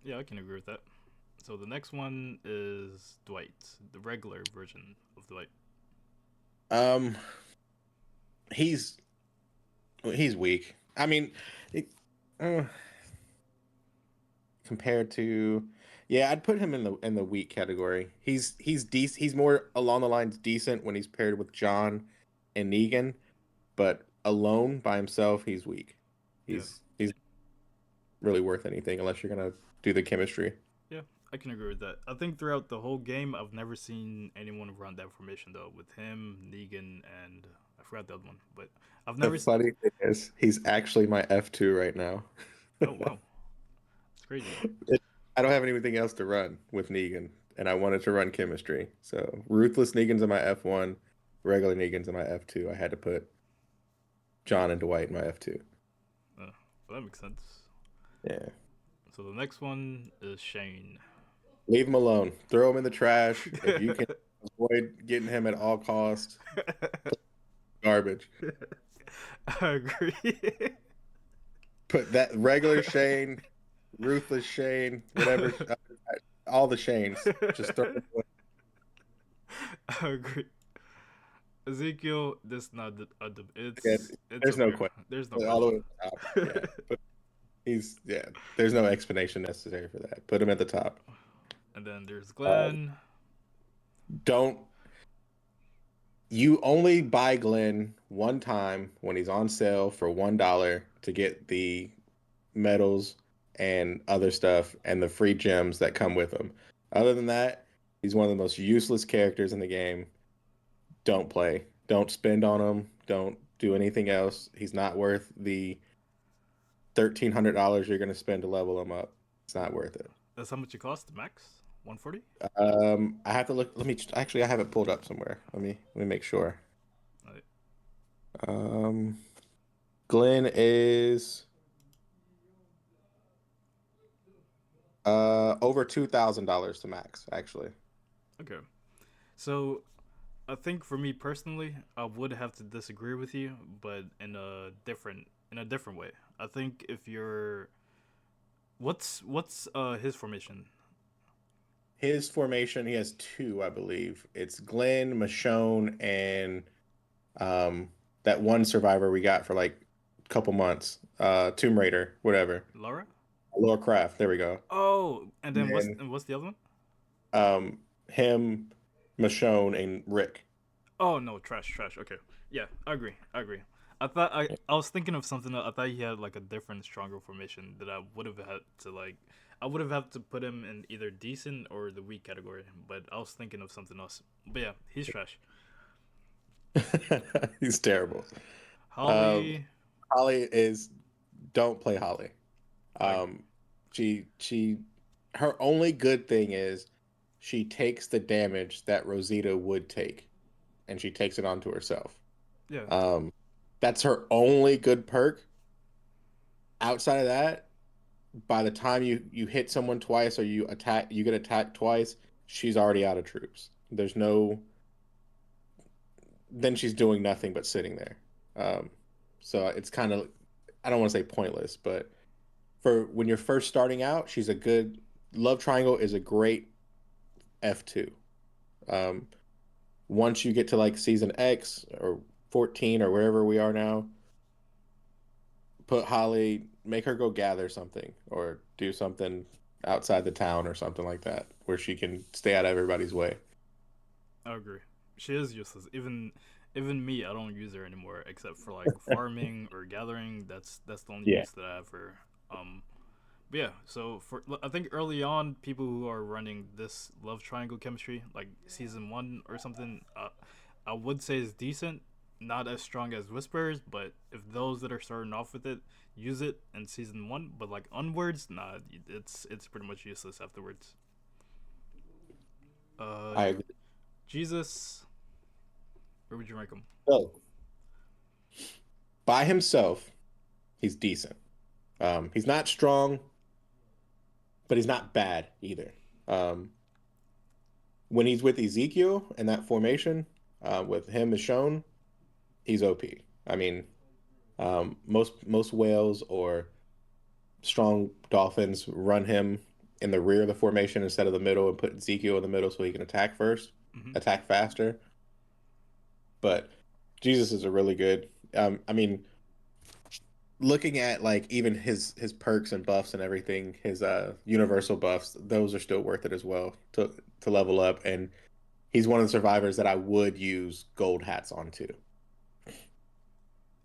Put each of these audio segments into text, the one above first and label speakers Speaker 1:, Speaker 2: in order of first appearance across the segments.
Speaker 1: Yeah, I can agree with that. So the next one is Dwight, the regular version of Dwight.
Speaker 2: Um, he's he's weak. I mean, it, uh, compared to, yeah, I'd put him in the weak category. He's decent. He's more along the lines decent when he's paired with John and Negan, but alone by himself, he's weak.
Speaker 1: Yeah,
Speaker 2: He's really worth anything unless you're gonna do the chemistry.
Speaker 1: yeah, I can agree with that. I think throughout the whole game, I've never seen anyone run that formation though, with him, Negan, and I forgot the other one, but I've
Speaker 2: The
Speaker 1: never.
Speaker 2: funny thing is, he's actually my F2 right now.
Speaker 1: Oh wow, it's crazy.
Speaker 2: I don't have anything else to run with Negan, and I wanted to run chemistry. So Ruthless Negan's in my F1, regular Negan's in my F2. I had to put John and Dwight in my F2.
Speaker 1: Uh, well, that makes sense.
Speaker 2: Yeah.
Speaker 1: So the next one is Shane.
Speaker 2: Leave him alone. Throw him in the trash. If you can avoid getting him at all costs, garbage.
Speaker 1: I agree.
Speaker 2: Put that regular Shane, Ruthless Shane, whatever, all the Shanes. Just throw them away.
Speaker 1: I agree. Ezekiel, this not
Speaker 2: Again,
Speaker 1: it's
Speaker 2: there's
Speaker 1: up
Speaker 2: no
Speaker 1: here.
Speaker 2: question.
Speaker 1: There's no
Speaker 2: All the way
Speaker 1: question.
Speaker 2: at the top. Yeah. But yeah, there's no explanation necessary for that. Put him at the top.
Speaker 1: And then there's
Speaker 2: Uh,
Speaker 1: Glenn.
Speaker 2: don't You only buy Glenn one time when he's on sale for $1 to get the medals and other stuff and the free gems that come with him. Other than that, he's one of the most useless characters in the game. Don't play. Don't spend on him. Don't do anything else. He's not worth the $1,300 you're going to spend to level him up. It's not worth it.
Speaker 1: That's how much it costs, max? 140?
Speaker 2: I have to look. Let me actually. I have it pulled up somewhere. Let me make sure. Um, Glenn is over $2,000 to max, actually.
Speaker 1: Okay. So I think for me personally, I would have to disagree with you, but in a different way. I think if you're what's his formation?
Speaker 2: His formation, he has two, I believe. It's Glenn, Michonne, and um that one survivor we got for like a couple months. Tomb Raider, whatever.
Speaker 1: Laura?
Speaker 2: Laura Craft, there we go.
Speaker 1: Oh, and
Speaker 2: And
Speaker 1: then
Speaker 2: then
Speaker 1: what's the other one?
Speaker 2: him, Michonne, and Rick.
Speaker 1: Oh no, trash, trash. Okay, yeah, I agree. I agree. I was thinking of something. I thought he had like a different, stronger formation that I would have had to like. I would have had to put him in either decent or the weak category. But I was thinking of something else. But yeah, he's trash.
Speaker 2: He's terrible. Um,
Speaker 1: Holly,
Speaker 2: Holly is don't play Holly.
Speaker 1: I
Speaker 2: Um, she her only good thing is she takes the damage that Rosita would take, and she takes it onto herself.
Speaker 1: yeah.
Speaker 2: Um, that's her only good perk. Outside of that, by the time you hit someone twice or you get attacked twice, she's already out of troops. There's no Then she's doing nothing but sitting there. Um, so it's kind of, I don't want to say pointless, but for when you're first starting out, she's a good love triangle is a great F2. Um, Once you get to like season X or 14 or wherever we are now, put Holly, make her go gather something or do something outside the town or something like that where she can stay out of everybody's way.
Speaker 1: I agree. She is useless. Even me, I don't use her anymore except for like farming or gathering. That's the only
Speaker 2: Yeah.
Speaker 1: use that I have for her. But yeah, so for I think early on, people who are running this love triangle chemistry, like season one or something, I would say is decent. Not as strong as Whispers, but if those that are starting off with it use it in season one, but like onwards, nah, it's pretty much useless afterwards. Uh,
Speaker 2: I agree.
Speaker 1: Jesus, where would you rank him?
Speaker 2: So by himself, he's decent. He's not strong, but he's not bad either. Um, when he's with Ezekiel and that formation, with him as shown, he's OP. I mean, most whales or strong dolphins run him in the rear of the formation instead of the middle and put Ezekiel in the middle so he can attack first,
Speaker 1: Hmm.
Speaker 2: attack faster. But Jesus is a really good. I mean, looking at like even his perks and buffs and everything, his universal buffs, those are still worth it as well to level up. And he's one of the survivors that I would use gold hats onto.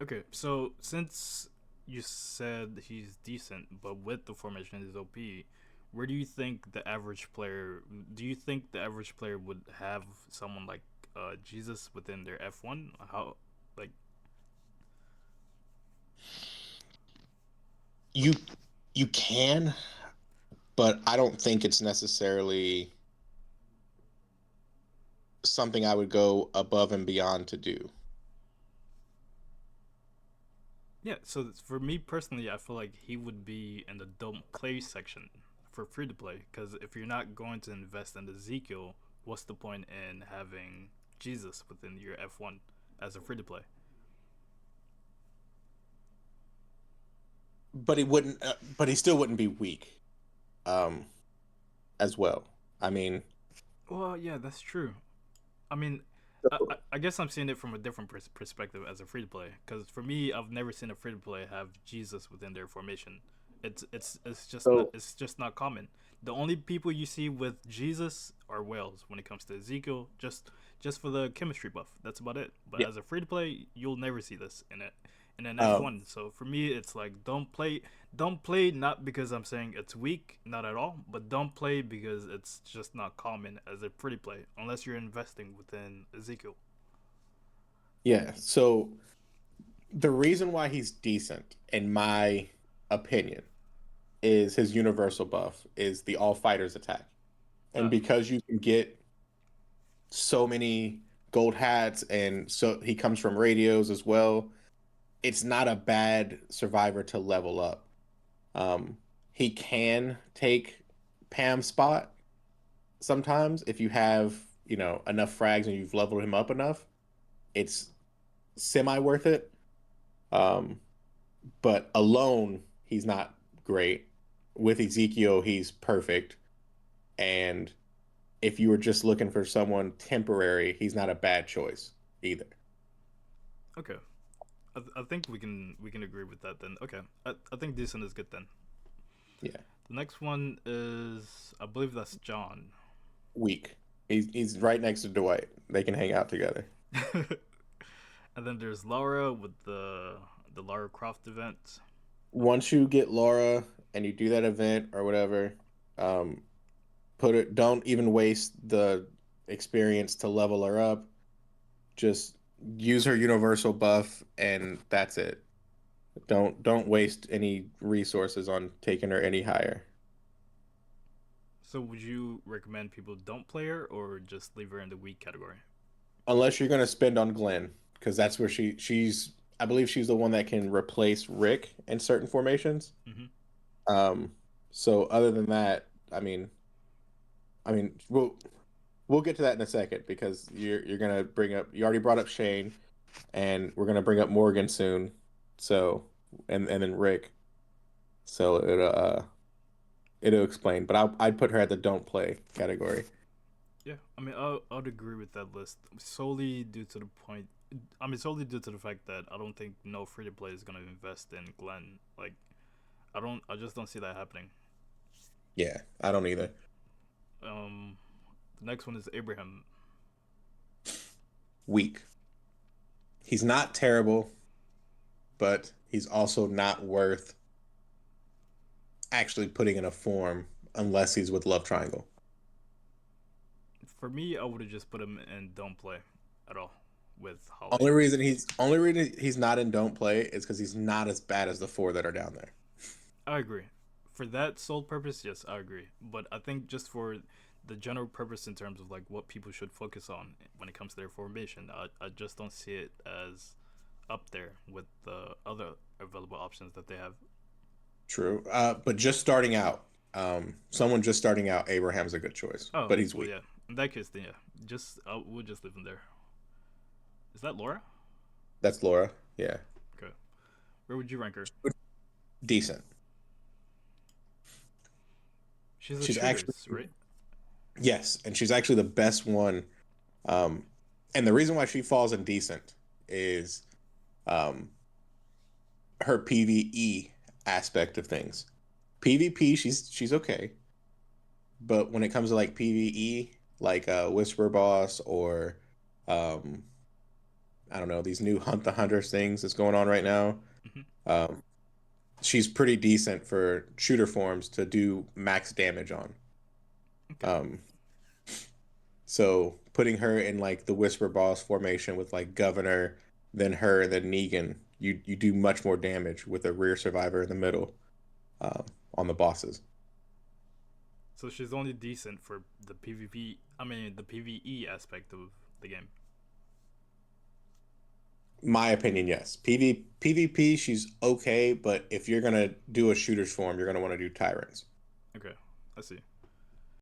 Speaker 1: Okay, so since you said he's decent, but with the formation is OP, where do you think the average player? Do you think the average player would have someone like Jesus within their F1? How, like,
Speaker 2: You you can, but I don't think it's necessarily something I would go above and beyond to do.
Speaker 1: yeah? So for me personally, I feel like he would be in the don't play section for free to play. Because if you're not going to invest in Ezekiel, what's the point in having Jesus within your F1 as a free to play?
Speaker 2: But he wouldn't. But he still wouldn't be weak, um, as well. I mean,
Speaker 1: Well, yeah, that's true. I mean, I guess I'm seeing it from a different perspective as a free to play. Because for me, I've never seen a free to play have Jesus within their formation.
Speaker 2: so
Speaker 1: It's just not common. The only people you see with Jesus are whales when it comes to Ezekiel. Just for the chemistry buff. That's about it. But
Speaker 2: yeah.
Speaker 1: as a free to play, you'll never see this in an
Speaker 2: Um,
Speaker 1: F1. So for me, it's like don't play not because I'm saying it's weak, not at all, but don't play because it's just not common as a free play unless you're investing within Ezekiel.
Speaker 2: yeah. So the reason why he's decent, in my opinion, is his universal buff is the all fighters attack, and
Speaker 1: Uh,
Speaker 2: because you can get so many gold hats, and so he comes from radios as well. It's not a bad survivor to level up. Um, he can take Pam's spot sometimes if you have, enough frags and you've leveled him up enough. It's semi worth it. Um, but alone, he's not great. With Ezekiel, he's perfect. And if you were just looking for someone temporary, he's not a bad choice either.
Speaker 1: okay, I think we can agree with that then. Okay, I think decent is good then.
Speaker 2: Yeah,
Speaker 1: The next one is I believe that's John.
Speaker 2: weak. He's right next to Dwight. They can hang out together.
Speaker 1: And then there's Laura with the Lara Croft event.
Speaker 2: Once you get Laura and you do that event or whatever, um, put it. Don't even waste the experience to level her up. Just use her universal buff, and that's it. Don't waste any resources on taking her any higher,
Speaker 1: So would you recommend people don't play her or just leave her in the weak category?
Speaker 2: unless you're gonna spend on Glenn, because that's where she's. I believe she's the one that can replace Rick in certain formations.
Speaker 1: Hmm.
Speaker 2: Um, so other than that, I mean, we'll get to that in a second because you're gonna bring up. You already brought up Shane, and we're gonna bring up Morgan soon. So and then Rick. So it'll explain. But I'd put her at the don't play category.
Speaker 1: Yeah, I mean, I'd agree with that list solely due to the point. I mean, solely due to the fact that I don't think no free to play is gonna invest in Glenn. Like, I just don't see that happening.
Speaker 2: Yeah, I don't either.
Speaker 1: Um, the next one is Abraham.
Speaker 2: Weak. He's not terrible, but he's also not worth actually putting in a form unless he's with Love Triangle.
Speaker 1: For me, I would have just put him in don't play at all with Holly.
Speaker 2: Only reason he's not in don't play is because he's not as bad as the four that are down there.
Speaker 1: I agree. For that sole purpose, yes, I agree. But I think just for the general purpose in terms of like what people should focus on when it comes to their formation, I just don't see it as up there with the other available options that they have.
Speaker 2: True. But just starting out, someone just starting out, Abraham's a good choice,
Speaker 1: Oh,
Speaker 2: but he's
Speaker 1: well,
Speaker 2: weak.
Speaker 1: yeah. In that case, then yeah, just we'll just leave him there. Is that Laura?
Speaker 2: That's Laura. Yeah.
Speaker 1: Okay. Where would you rank her?
Speaker 2: Decent.
Speaker 1: She's a
Speaker 2: She's actually
Speaker 1: shooters, right?
Speaker 2: yes, and she's actually the best one. Um, and the reason why she falls in decent is um, her PVE aspect of things. PvP, she's okay, but when it comes to like PvE, like Whisper Boss or um, I don't know these new Hunt the Hunters things that's going on right now,
Speaker 1: Hmm.
Speaker 2: um, she's pretty decent for shooter forms to do max damage on.
Speaker 1: Okay.
Speaker 2: Um, so putting her in like the Whisper Boss formation with like Governor, then her, and then Negan, you do much more damage with a rear survivor in the middle on the bosses.
Speaker 1: So she's only decent for the PvP. I mean, the PvE aspect of the game.
Speaker 2: My opinion, yes. PvP, she's okay, but if you're gonna do a shooter's form, you're gonna want to do tyrants.
Speaker 1: Okay, I see.